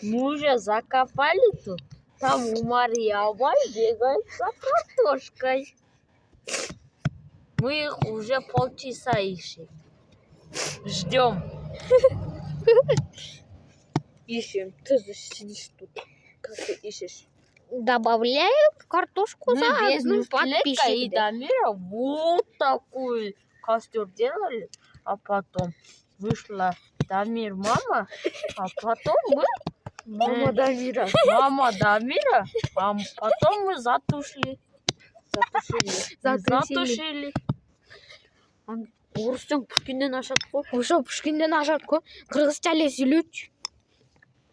Мы уже закопали тут. Там у Марья бегает за картошкой. Мы их уже полчаса ищем. Ждем. Ищем. Ты же сидишь тут. Как ты ищешь? Добавляю картошку за одну подписчика. И Дамира вот такой костер делали, а потом вышла Дамир мама, а потом мы мама Дамира, а потом мы затушили. Орыстың Пушкинден ашады ғой. Уже Пушкинден ашады ғой. Қырғызша сөйлейші.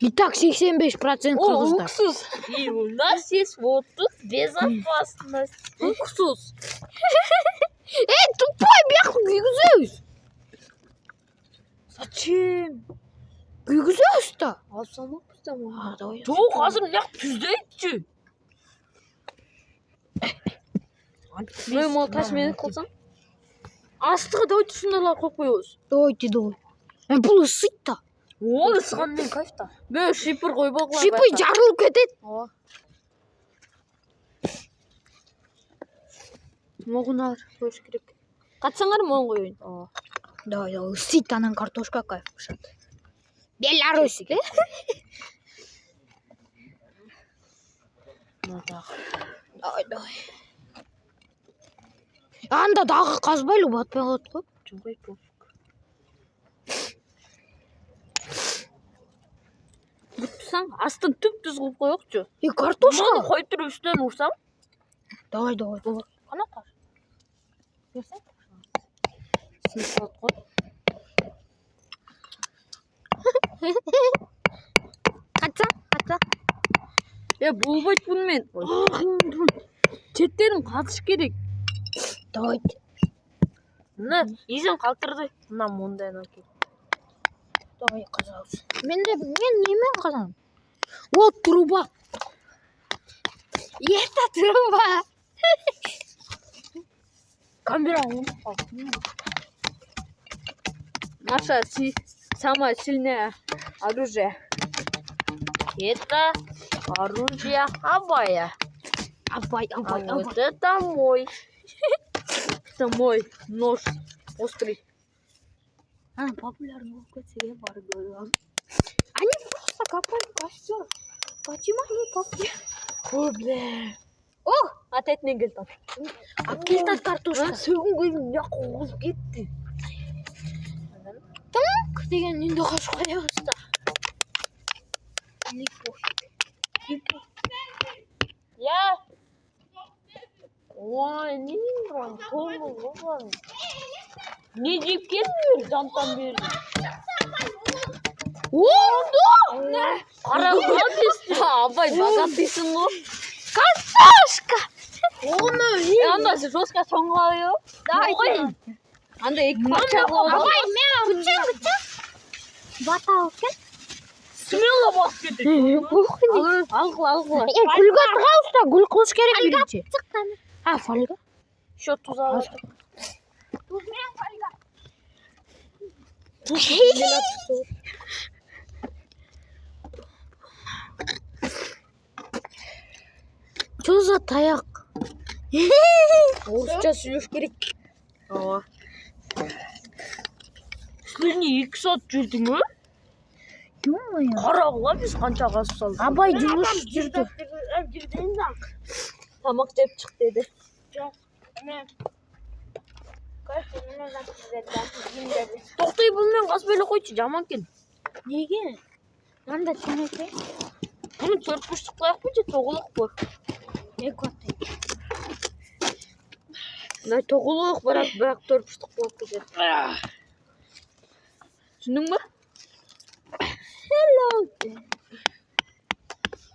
И так 85% кыргыздар. Уксус. И у нас есть вот тут безопасность. Уксус. Эй, тупой, бяху күйгізөз. Зачем? Күйгізөз-то. Алсана пустама. Давай. Жоқ, қазір мына түздейді. Мен ол тасмен қылсам. Астығы давай түсіндіріп қойып қойыңыз. Давайте. Бұл ысыйды. Ол ысығанмен кайфта. Мен шипір қойып алғылар. Шипір жарылып кетеді. Моғынар қойыш керек. Қатсаңар моғын қойын. Давай, ысыйды анан картошка кайф пышады. Беларусь. Давай. Анда дағы қазбайлы батпай қалады ғой. Жоғай пофиг. Бұттысаң, астын түп-түз қылып қойықшы. Картошка. Бұны қойып тұрып үстінен ұрсам? Давай. Қана қар. Берсең? Сынсат қой. Қатса. Болбайды бұнымен. Четтерін қатыш керек. Давайте. Мына изен қалтырды. Мына мондайын әкел. Давай қазауыз. Мен немен қазам? О, труба. Это труба. Камера ұмытып. Наша самое сильное оружие. Это оружие Абая. Абай. Вот это мой. Это мой нож острый. Популярный себе баргал. Они просто копали костер. Почему они популярны? Ой, бля. О, Опять не гельтат. Келтат картошка. Сөгін көзім яқы оғыз кетті. Так, деген енді қашып қоямызда. Я. Ой, не мирон, толы оған. Не деп келмір, жантан берді. Олды! Қарағыға бесті. Абай, богатыйсың ғой. Картошка! Оны анда жостқа соңғалıyor. Давай. Анда екі парша қылады. Абай, мен күтсең. Бата алып Смело басып кетеді. Алғыла. Гүлге тығауызда, гүл қылыш керек бірінші. Фольга? Еще туз алады. Что за таяқ? Орысша сөйлеу керек. Сіздеріне 2 сағат жүрдің бе? Қарағыла біз қанша қасып салдық. Абай жұмыс жүрді. Тамақ жеп шық деді. Тоқтай бұнымен қасып өлі қойшы, жаман кен. Неге? Анда теңесе? Бұны 4 пұштық қылайық бөте, тоғылық бұр. Най тоғылық бірақ 4 пұштық болып кетеді. Түсіндің бе? Hello.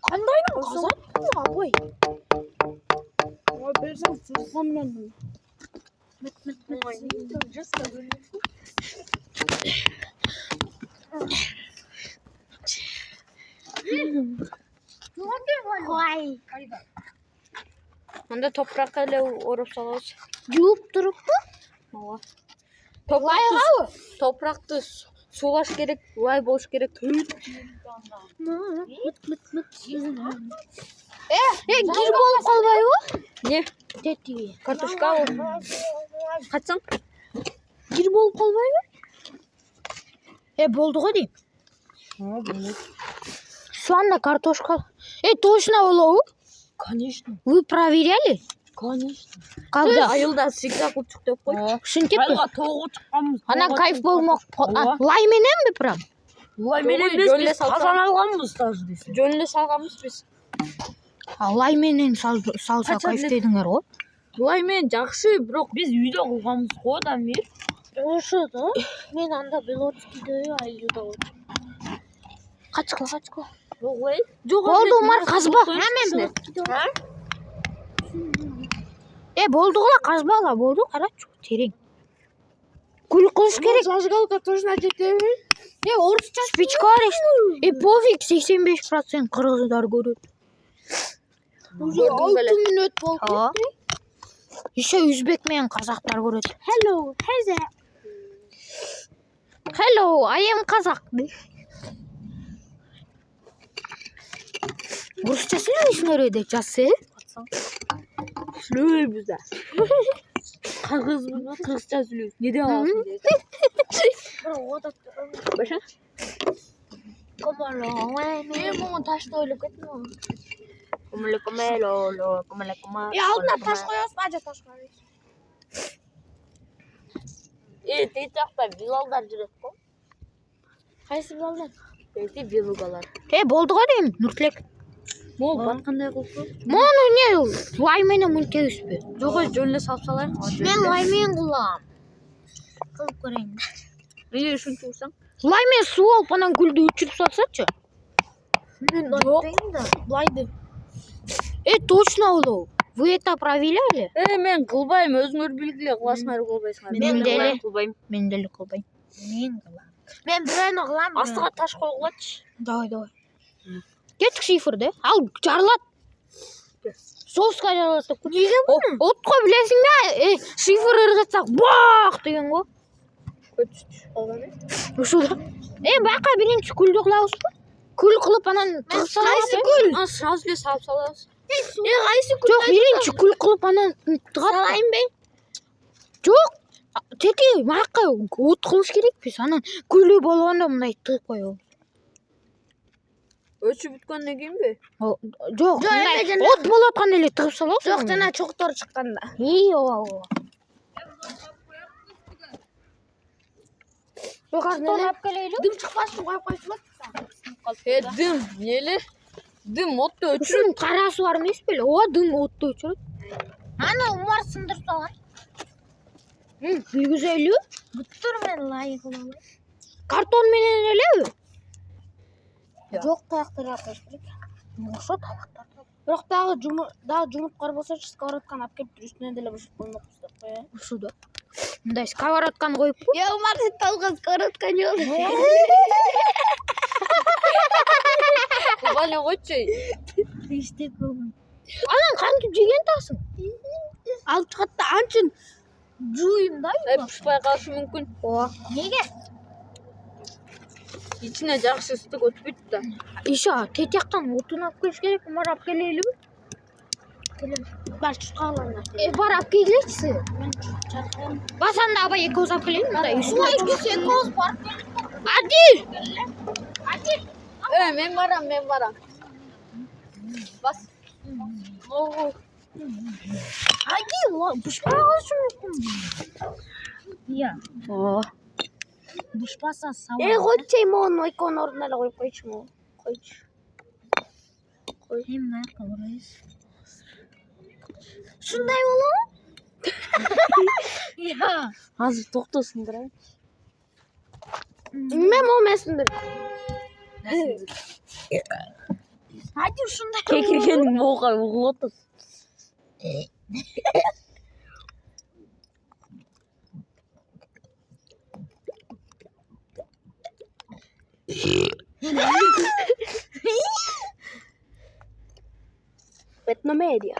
Қандайын қазат бұл абай? Берсең сызғанмен. Анда топыраққа әлі орып саламыз. Жуып тұрып па? Топырақты суулаш керек, лай болуш керек. гир болып қалбайбы? Не? Тетиге. Картошка ол. Қайтсаң? Гир болып қалбайбы? Болды ғой дейм. Суанда картошка. Точно олову? Конечно. Вы проверяли? Конечно. Когда? Айылда всегда курчук деп қой. Шынтеп пе? Айылға тоғы шыққанбыз. Ана кайф болмақ. Лай менен бе прям? Лай менен біз қазан алғанбыз даже десе. Жөнле салғанбыз біз. Лай менен салса кайф дедіңер ғой. Лай мен жақсы, бірақ біз үйде қылғанбыз ғой да мен. Ошо да. Мен анда Белорусскийде айылда отыр. Качкы. Олай. Болды Умар қазба. Болды ғой қазбала болды. Қарашы терең. Күл қылыш керек. Зажигалка точно жетеби? Орысша спичка бар. Пофиг 85% қырғыздар көреді. Уже 6 минут болды. Еще үзбек мен қазақтар көреді. Hello, I am қазақ. Орысша сөйлейсіңдер еді, жасы? Сөйлейміз да. Қырғызша сөйлейміз. Не де аласың дейді. Баша? Бұны ташты ойлып кеттім ғой. Алдына таш қоясың, ажа таш қоясың. Тей жақта вилалдар жүреді ғой. Қайсы балдар? Тейте вилугалар. Болды ғой деймін, Нұртілек. Мол батқандай қылып. Моны не, лайменен мүлте үспе. Жоғы жөнле салып салайын. Мен лаймен қылам. Қылып көрейін. Неге үшін тұрсаң? Лаймен су алып, анан гүлді өчіріп салсатшы. Мен лайдейін да. Лайды. Точно олу. Вы это проверяли? Мен қылбайым, өзіңөр білгіле қыласыңар қылбайсыңар. Мен деле қылбайым. Мен қылбайым. Мен бірәні қылам. Астыға таш қойғылатшы. Давай. Кеттік шифрды. Ал жарлат. Соусқа жарлатып. Неге бұны? Отқа білесің бе? Шифр ырғытсақ бақ деген ғой. Ушуда. Бақа бірінші күлді қылауыз ба? Күл қылып анан тығысалауыз. Қайсы күл? Сразу ле салып салауыз. Қайсы күл? Жоқ, бірінші күл қылып анан тығалайын бе? Жоқ. Теке, маққа от қылыш керек пес. Анан күлі болғанда мұндай тығып қойып. Өтші бүткеннен кейін бе? Жоқ, от болып атқан еле тығып салауыз. Жоқ, жана чоқтор шыққанда. Ооба. Картон алып келейлі. Дым шықпасын қойып қойсылық. Дым, нелі? Дым отты өчіріп. Шын қарасы бар емес пе? Дым отты өчіріп. Ана Умар сындыр салған. Güzeli. Бүттірмен лайық олай. Картон менен эле? Жоқ, таяқтар апаштырып. Ошо таяқтар. Бірақ дағы жұмыртқар болса, сковородканы алып келіп үстіне деле бұршып қоймақпыз деп қоя. Ушуда. Мындай сковородканы қойып қой. Умар сен талған сковородка не болды. Құбаны қойшы. Анан қантып жеген тасың? Алып шығатта анчын жуйым да. Пұшпай қалшы мүмкін. Неге? Ичіне жақсы ыстық өтпейді да. Иша, тетяқтан отын алып келіш керек, Умар алып келейлі бі? Бар чұрқаларына. Бар алып келешісі. Басанда абай екеуіз алып келейін, мұндай үстіне. Екеуіз бар. Адил! Мен барам. Бас. Адил, пұшпай қалшы мүмкін. Иә. Дұшпаса сауа. Қойчайым оғын ойкон орнына қойып қойшым оғын. Қойшы. Hem маяққа орайыз. Шындай болу? Иә. Азыр тоқтосыңдыр, ай. Мен момесіңдір. Адил шындай болу. Кекіргенің моға ұғыл отыр. Etnomedia.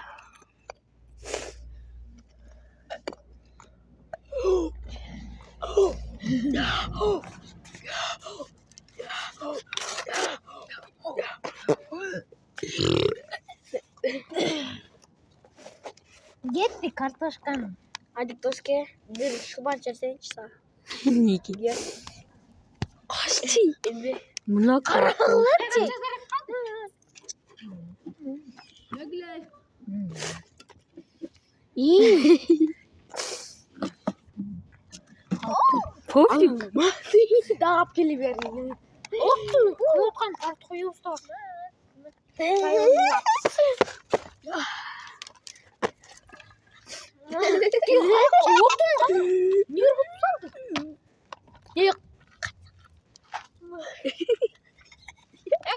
картошканы. Адиктоске bir шубан чарсенчи са. Неге? Қашти. Мына Каралачи. Пофиг. Дагап келе берди. Оттун карт коюбуз.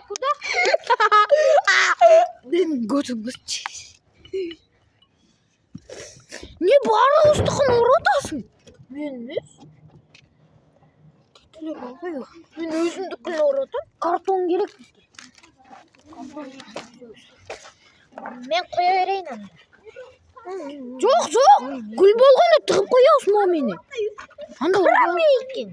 Куда? Готовности. Не бары устықын ұротасың. Мен емес. Мен өзімдікін ұротам. Картон керек. Мен қоя берейін анда. Жоқ, жоқ. Гүл болғанда тығып қояусың ма мені? Анда Қырам екен.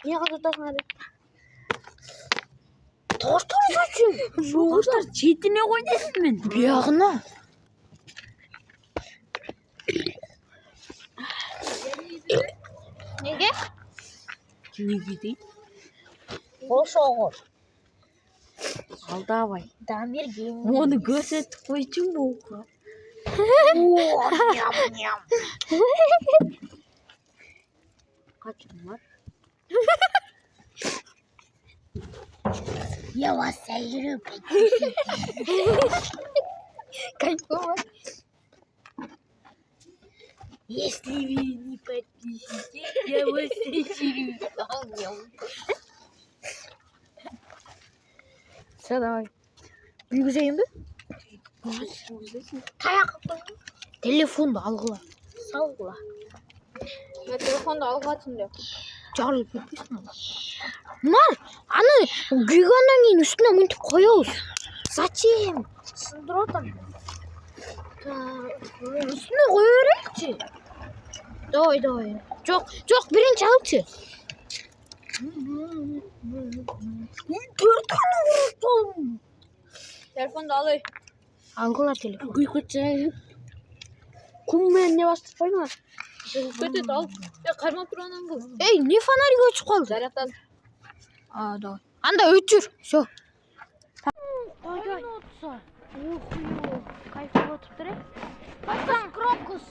Не қазатасың әлі? Тоштар зачем? Тоштар жетіне қойдесің мен. Бияғына. Неге? Неге дейді? Ол шоғыр. Алдабай. Дамир Оны көрсетіп қойчың болға. Ням. Қачым бар? Я вас сойру, Кайфово. Если вы не подпишете, я вас сойру. Все, давай. Büyüzeyim mi? Таяқ Telefonda algıla. салғыла. Ben telefonda algılatın diyor. Jarılıp gitmişsin ama. Bunlar anı güygandan keyin üstüne mıntip koyuyoruz. Зачем? Сындыр отам. Üstüne koyuyoruz. Давай. Жоқ, birinci alçı. Төрт қана ұрттым. Telefonda alay. Algıla telefon. Құйқытшы. Құммен не бастып қойма. Kötü al. Ya karma kuranın bu. Ey ne fanari göçük oldu? Zaten. Aa doğru. Anda ötür. Şu. Ay. Kayfa oturup durayım. Baksan krokus.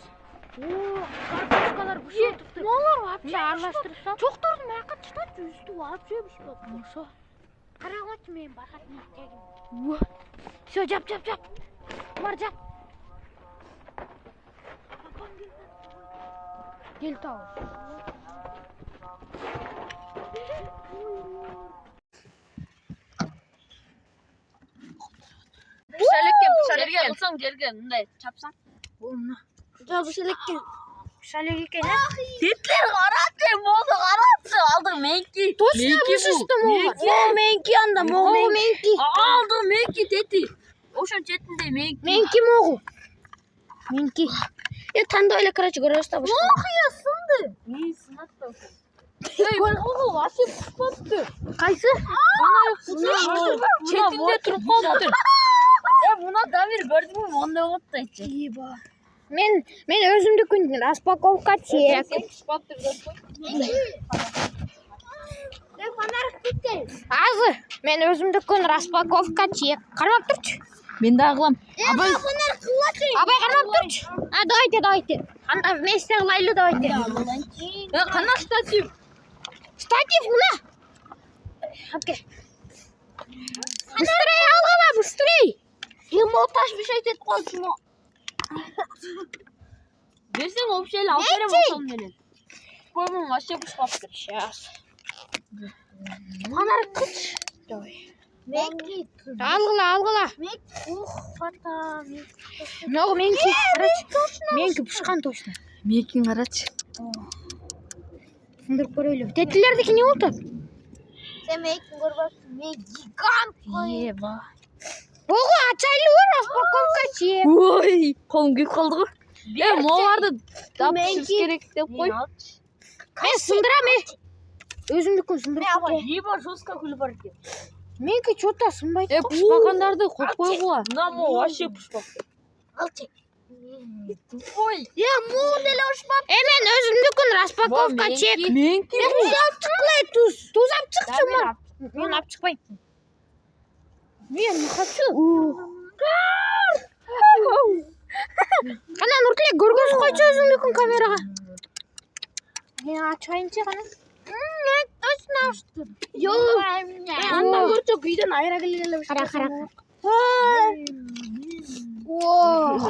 Oo, kardeşkalar bu şey oturup durayım. Ne olur abi? Arlaştırırsan. Çok durdum ya. Kaç tane üstü var. Şeymiş bak. Şu. Karanlık mıyım? Bakat ne yapacağım? Şu cap. Var cap. Gel tavuk. Жерге қылсаң жерге мындай чапсаң. Болма. Жабышылекке. Шалек екен. Тетлер қаратшы, моды қаратшы. Алдың менки. Точно бұл шықты моға. Менки анда, Моғы менки. Алдың менки тети. Ошон четинде менки. Менки моғу. Менки. Таңдайлы короче көрөсүз табыш. Моқия сынды. Не сынатты? Ей, моғы вообще пұшпапты. Кайсы? Четинде тұрып қалыпты. Мына Дамир көрдің бе, ондай болыпты айтшы. Мен өзүмдүкүн распаковка чек. Азы, мен өзүмдүкүн распаковка чек. Кармап турчу. Мен да кылам. Абай кармап турчу. Давайте. Анда вместе кылайлы давайте. Кана штатив? Штатив мына. Окей. Быстрей алгыла, быстрей. Монтаж bir şey tet koysun o. Versen o bir şeyle aferin bakalım neler. Koymun başka bir şaptır. Сейчас. Bana kıç. Менки. Алгыла. Фата. Много менки. Менки пушкан точно. Мекин карачы. Сындырып көрөйлү. Тетилердики не болду? Sen mekin görбөпсүң. Мен гигант кой. Еба. Ого, ачайлы распаковка чек. Ой, колум күйүп калды го. Моларды тапшырыш керек деп кой. Мен сындырам. Өзүмдүкүн сындырып. Еба жестко күлүп бар экен. Меньки что-то сынбайт. Пушпагандарды коюп койгула. Мына могу вообще пушпак. Алчы. Ой. Я муу деле ушпап. Мен өзүмдүкүн распаковка чек. Меники. Туз алып чыкпай туз. Туз алып чыкчы мар. Мен алып чыкпайм. Мен не хочу. Кана Нуртилек көргөзүп койчу өзүңдүкүн камерага. Мен ачайынчы кана. Точно ашты. Жок. Анда көрчөк үйдөн айра келгеле. Кара.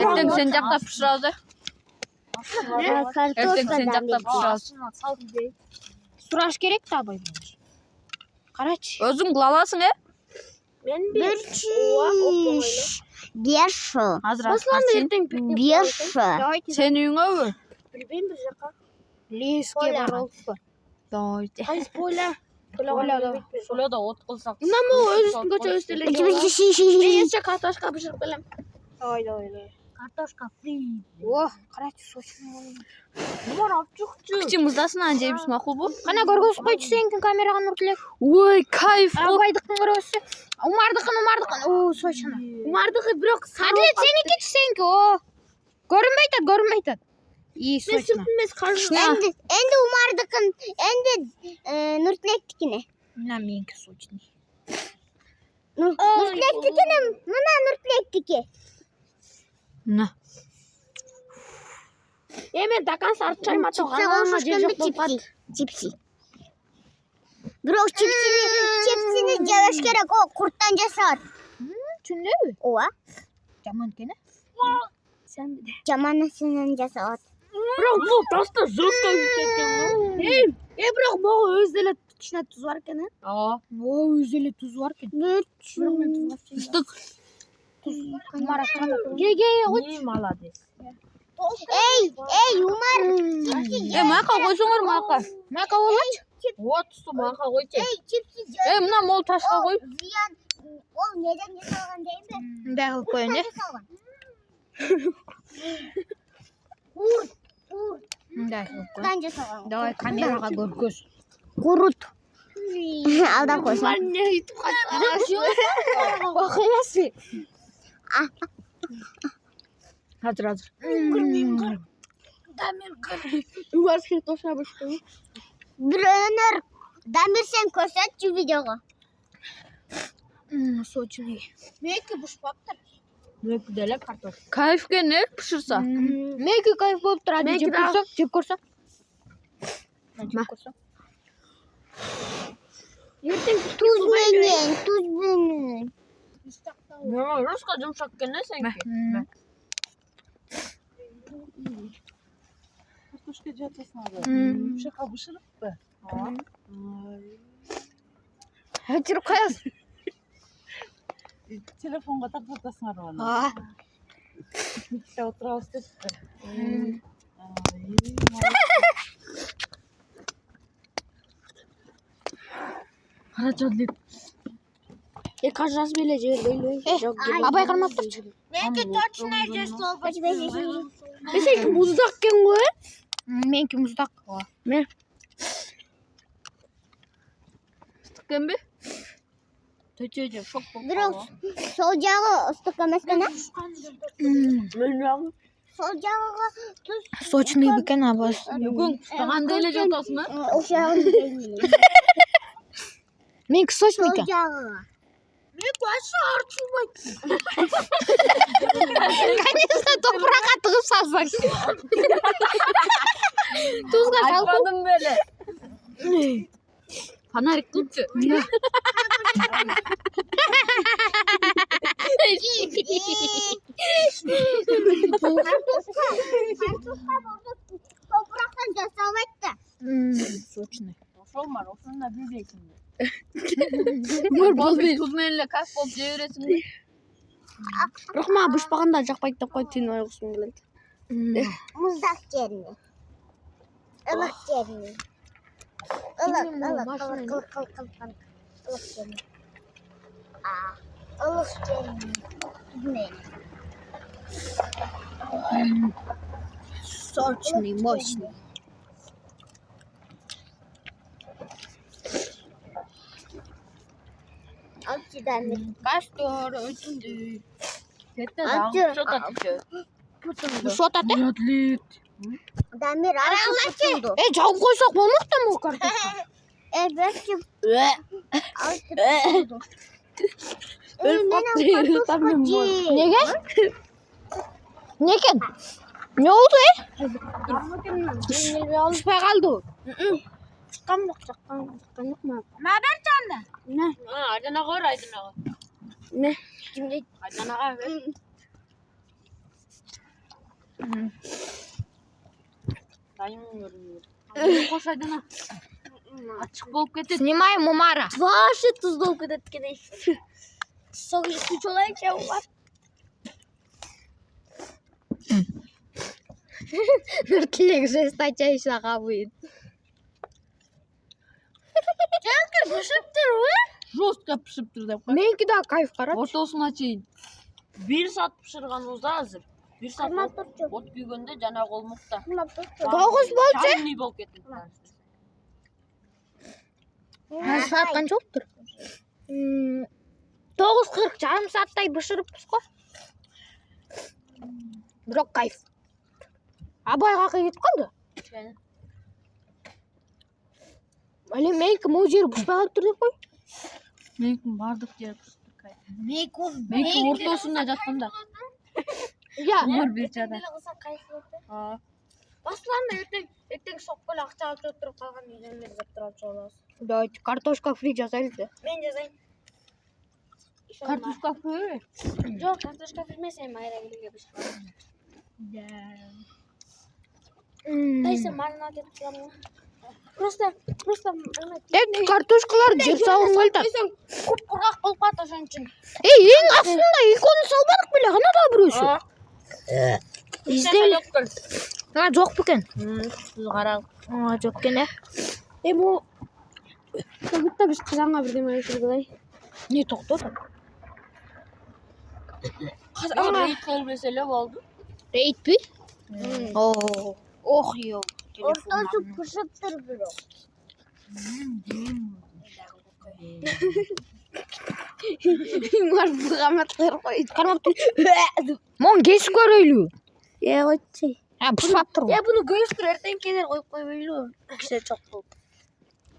Эртең сен жакта пышырабыз. Эртең сен жакта пышырабыз. Сураш керек да абай. Карачы. Өзүң кыла Мен Бешо. Азыр сен. Бешо. Сен үйүңөбү? Билбейм бир жака. Леске бар олуппу. Дойте. Кайсы поля? Шулода от кылсак. Мына могу өзүбүздүн көчө өстөлө. Мен эсче картошка бышырып келем. Картошка фри. О, карачы сочный. Бар апчукчу. Кичи мыздасын анан жейбиз макулбу? Кана көргөзүп койчу сенкин камерага Нуртилек. Ой, кайф. Абайдыкын көрөсү. Умардыкын. О, сочный. Умардыкы бирок Адлет сеникичи сенки. О. Көрүнбөй атат. И сочный. эмес каршы. Энди Умардыкын, энди Нуртилектикине. Мына меники сочный. Нуртилектикине, мына Нуртилектики. На. Мен дакан сарып чайма Чипсига окшошкон чипси. Бирок чипсини жабаш керек, о курттан жасалат. Түнөбү? Ооба. Жаман экен. Жаманасынан жасалат. Бирок бул просто жестко кеткен. Бирок могу өз деле кичине туз бар экен. Ооба. О, өзү эле туз бар экен. Бирок мен туз алып Ыстык. Ге, молодец. Эй, Умар. Майка койсоңор майка. Майка болочу. Вот тусту майка койчу. Чипси Мына мол ташка кой. зыян. Ол неден жасалган дейби? Мындай кылып коеюн, э? Мындай кылып коеюн. Курттан жасалган. Давай камерага көргөз. Курут. Алда койсун. Окуясы. Азыр. Убарский тоша бышты. Бирөөнөр Дамир сен көрсөтчү видеого. Сочный. Меники бушпаптыр. Меники деле картош. Кайфке не пышырса? Меники кайф болуп турат. Жеп көрсөң. Туз менен. Русқа жұмшақ екен, сенки? Картошка жатасың ады. Шақа бышырып па? Жүрүп коесуң. Телефонға тартасың ады аны. Мектепте отырабыз депти. Қарачодлик. Кажас беле жердейлей. Абай кармаптырчы. Меники точно жасалбайт. Сеники муздак экен го, Меники муздак. Мен. Ыстықкен бе? Төтеде шок болып. Бирок сол жагы ыстык эмес экен, Білмейм. Сол жагыга туз. Сочный бекен абай. Бүгін ұстағанда еле жатасың ба? Ошол жагы. Меники сочный Сол экен. жагыга. Мен башы арчылбайт. Конечно, топуракка тыгып салсаң. Тузга салып. Айтпадым беле. Фонарик кылчы. Топурактан жасалбайт да. Сочный. Ошол бар, ошондо билбейсиң. Болбей туз менен эле кайф болуп жей бересиң да. Бирок мага бышпаганда жакпайт деп койт, тин ойгусум келет. Муздак жерине. Илык жерине. Илык жерине. Илык жерине. Сочный, мощный. Алчи Дамир. Гастор өчнөд. Гэтэ Алчи. Шот атаа. Ядлит. Дамир алчи. Жав гойсоо болмох юм уу картошка? Бэкчи. Алчи. Неге? Неге? Не oldu Алышпай қалды. Шыққан жоқ ма? Айданаға өр, айданаға. Не? Айданаға өр. Дайым өрінер. Қош айдана. Açık болып кетеді. Снимаем Умара. Ваши тұздау кетеді кедей. Соғы күш олайын кәу бар. Нұртілек жестачайшаға бұйын. Жәңкір пішіп тұр ой. Жестко пішіп тұр деп қой. Менікі да кайф қарат. Ортосына чейін. 1 saat пішірғанымызда азыр. 1 saat Қымап тұр жоқ. от күйгенде жаңа қолмықта. Тоғыз болса? Жарымный болып кетеді. Сатқан жоқ тұр. 9:40 жарым сааттай бішіріппіз қой. Бірақ кайф. Абайға қиет қалды. Әлі менікі мол жері пұшпай қалып тұр деп қой. Менің бардық жер пішті. Мейкон. Менің ортосында жатқанда. Я. Өмір бечада. Басыланда ертең шоққол ақша алып отырып қалған үйден беріп тұрып жоласы. Давайте картошка фри жасайды. Мен жазайын. Картошка фри. Жоқ, картошка фирмесен майра келуге бір шығар. Тайсы маринад етіп тұрамын. Просто Картошкалар жеп сауын өлді. Көп құрғақ болып қалды ошон үшін. Ең астында иконы салбадық біле, ғана да біреусі. Издел. Жоқ бекен. Қарақ. Жоқ кен, Бұл Көбітті біз қызанға бірдеме өшіргілай. Не тоқтады? Рейд келбеселе болды. Рейд бі? Ох, йо. Ортасы пышып тұр бірақ. Мар бұғаматтар қойды. Қармап тұр. Мон кесіп көрейлі. Қойтсай. Пұшпап тұр. Бұны көйістір әртен кедер қойып қойбейлі. Кіші чоқ болып.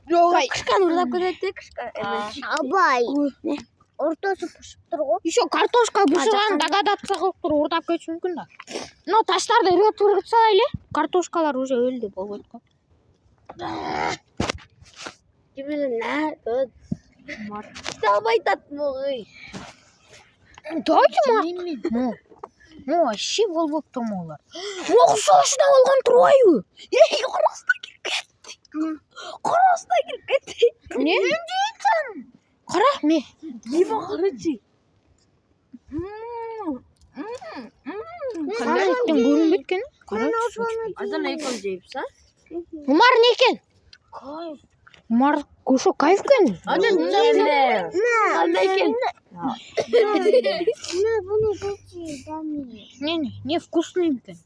Кышқан Ұрдап көреді, кішқа. Абай. Ортасы пышып тұр ғой. Еще картошка бұшыған дагадатса қылып тұр, ұрдап кетші мүмкін да. Но таштарды үйре тұрғытса әлі, картошкалар уже өлді болып өтті. Кемелі нә? Талбай таттым оғый. Дайте ма? Вообще болып тұр олар. Оғысы ашына олған тұрғайы. Қорасына кіріп кетті. Не? Қара, ме? Еба қарычы. Қара еттен көрін беткен? Айдан екон жейіпса? Умар не екен? Кайф. Умар көші кайф кен? Айдан жейіпсе. Андай екен. Бұны көші Дамир. Не вкусный бекен?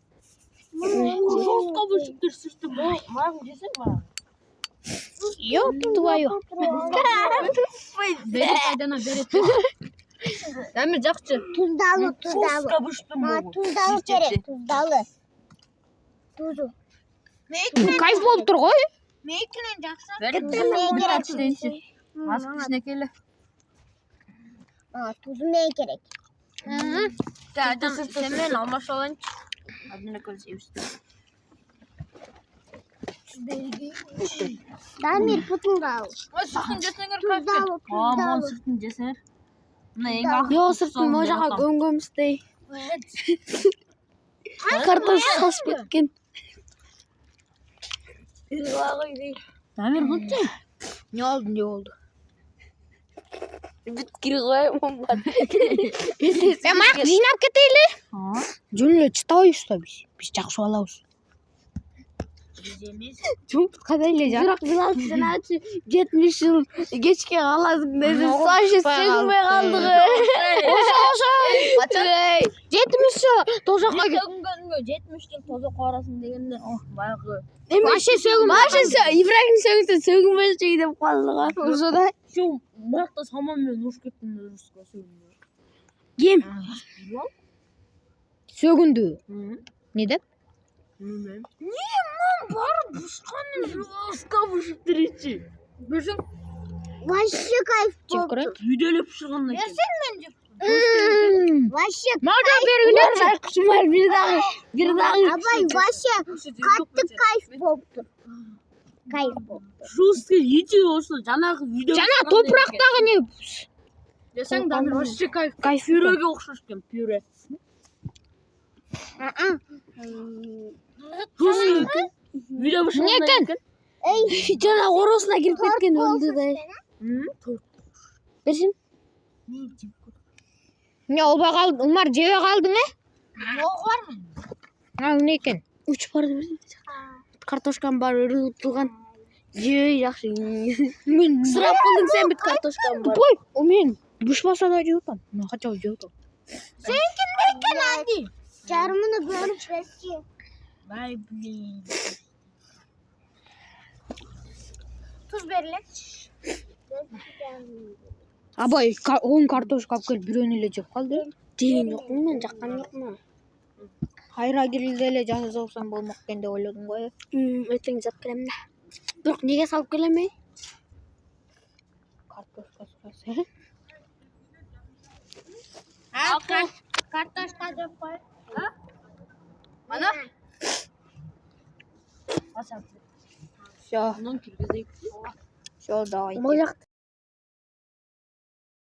Жестко бұшып тұр сүрті. Мағым жесек мағым. Ёп твою. Берет айдана, берет. Әмір жақшы. Тұздалы. Жестко бұштым бұл. Тұздалы керек. Тұздалы. Тұзу. Кайф болып тұр ғой? Мейкінен жақсы. Берет. Аз кішіне келі. Тұзу мен керек. Айдан семен алмаш олайыншы. Айдан екон жейіпсті. Дамир тұздалы. Сұртын жесеңер Тұздалы. Мон Тұздалы. сұртын жесеңер. Мына ең Йо, сұртын можаға көңгөмістей. Картош сас беткен. Дамир бұтты. Не oldu? Біткір қоймын бар. Мақ жинап кетейлі? Жүнлі чытай ұста біз. Біз жақсы алауыз. Чүмп кадай эле жан. Бирок Билалчы 70 жыл кечке каласың десем, Саша сөгмөй калдыгы. Ошо. 70 жыл тозокко Сөгүнгөнгө 70 жыл тозокко барасың дегенде, баягы. Вообще сөгүн. Ибрагим сөгүнсө сөгмөйчү деп калдыга. Ошо да. Şu Mart'ta saman мен уруп кеттим өрүскө сөгүнгө. Ким? Сөгүндү. Не деп? Bilmem. Барып бушканын жуаска бушуп турчу. Берсең, Вообще кайф Жеп болду. көрөт. үйдөлөп пышыргандан кийин. Вообще Мага бергилечи. Кушмар бир дагы. абай вообще катты кайф болду. Кайф болду. Жустка ичи болсо жанагы үйдө. Жана топурактагы не? Десең да вообще кайф. Кайф. Пюреге окшош экен, пюре. Жустка үйдө пышыргандан Некен? Эй, Жана оросуна кирип кеткен өлдү да. Берсин. Не албай калдың? Умар жебе калдың, эмне экен? 3 барды бердим. Картошкам бар, ырылтылган. Жей жакшы. Мен Сырап болдуң сен бит картошкам бар. Ой, о мен бушпаса да жеп атам. Мен кача жеп атам. жарымını bölüp versin. Vay блин. Tuz verelim. Абай, 10 картошка алып келип бирөөнү эле жеп калды. Деген жокмун, мен жаккан жокмун. Кайра кирилди эле жазсам болмок экен деп ойлодум го. Эртең жап келем да. Бирок неге салып келем эй? Картошка сураса. Картошка деп koy. Mana? Всё, Bundan kirgizeyim. всё, давай. Мояк